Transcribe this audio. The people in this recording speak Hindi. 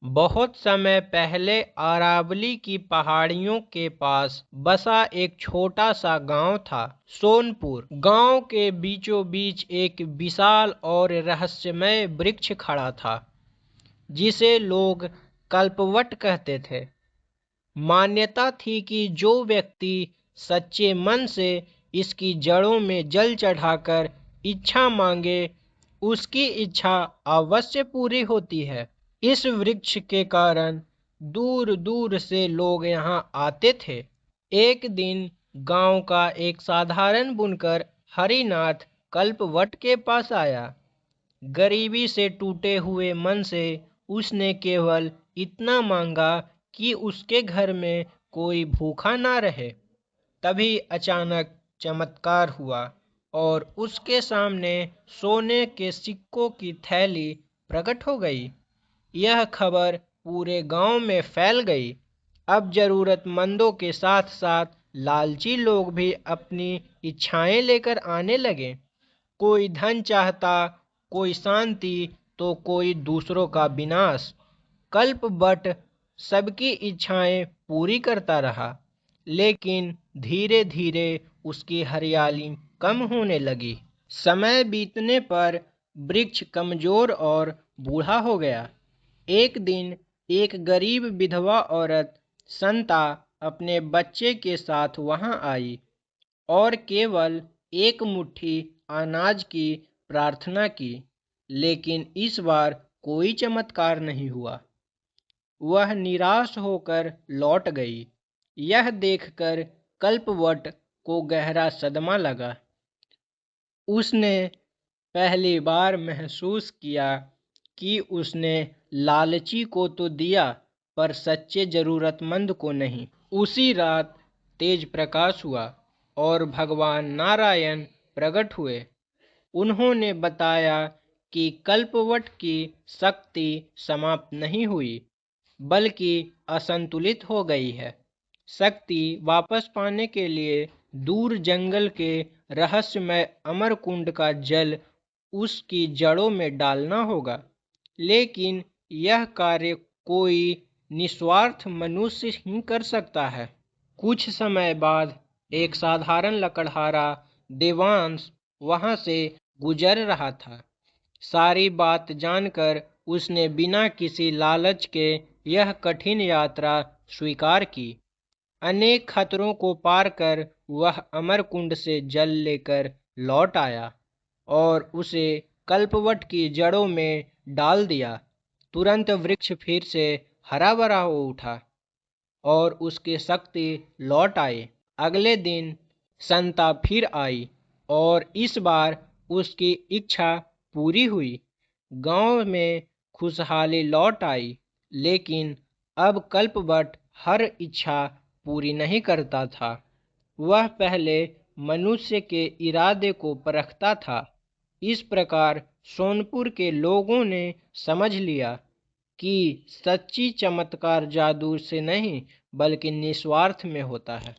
बहुत समय पहले अरावली की पहाड़ियों के पास बसा एक छोटा सा गांव था, सोनपुर। गांव के बीचों बीच एक विशाल और रहस्यमय वृक्ष खड़ा था, जिसे लोग कल्पवट कहते थे। मान्यता थी कि जो व्यक्ति सच्चे मन से इसकी जड़ों में जल चढ़ाकर इच्छा मांगे, उसकी इच्छा अवश्य पूरी होती है। इस वृक्ष के कारण दूर दूर से लोग यहाँ आते थे। एक दिन गांव का एक साधारण बुनकर हरिनाथ कल्पवट के पास आया। गरीबी से टूटे हुए मन से उसने केवल इतना मांगा कि उसके घर में कोई भूखा ना रहे। तभी अचानक चमत्कार हुआ और उसके सामने सोने के सिक्कों की थैली प्रकट हो गई। यह खबर पूरे गांव में फैल गई। अब जरूरतमंदों के साथ साथ लालची लोग भी अपनी इच्छाएं लेकर आने लगे। कोई धन चाहता, कोई शांति, तो कोई दूसरों का विनाश। कल्पवट सबकी इच्छाएं पूरी करता रहा, लेकिन धीरे धीरे उसकी हरियाली कम होने लगी। समय बीतने पर वृक्ष कमजोर और बूढ़ा हो गया। एक दिन एक गरीब विधवा औरत संता अपने बच्चे के साथ वहां आई और केवल एक मुट्ठी अनाज की प्रार्थना की। लेकिन इस बार कोई चमत्कार नहीं हुआ। वह निराश होकर लौट गई। यह देखकर कल्पवट को गहरा सदमा लगा। उसने पहली बार महसूस किया कि उसने लालची को तो दिया, पर सच्चे जरूरतमंद को नहीं। उसी रात तेज प्रकाश हुआ और भगवान नारायण प्रकट हुए। उन्होंने बताया कि कल्पवट की शक्ति समाप्त नहीं हुई, बल्कि असंतुलित हो गई है। शक्ति वापस पाने के लिए दूर जंगल के रहस्यमय अमरकुंड का जल उसकी जड़ों में डालना होगा। लेकिन यह कार्य कोई निस्वार्थ मनुष्य ही कर सकता है। कुछ समय बाद एक साधारण लकड़हारा देवांश वहां से गुजर रहा था। सारी बात जानकर उसने बिना किसी लालच के यह कठिन यात्रा स्वीकार की। अनेक खतरों को पार कर वह अमरकुंड से जल लेकर लौट आया और उसे कल्पवट की जड़ों में डाल दिया। तुरंत वृक्ष फिर से हरा भरा हो उठा और उसकी शक्ति लौट आई। अगले दिन संता फिर आई और इस बार उसकी इच्छा पूरी हुई। गांव में खुशहाली लौट आई, लेकिन अब कल्पवट हर इच्छा पूरी नहीं करता था। वह पहले मनुष्य के इरादे को परखता था। इस प्रकार सोनपुर के लोगों ने समझ लिया कि सच्ची चमत्कार जादू से नहीं, बल्कि निस्वार्थ में होता है।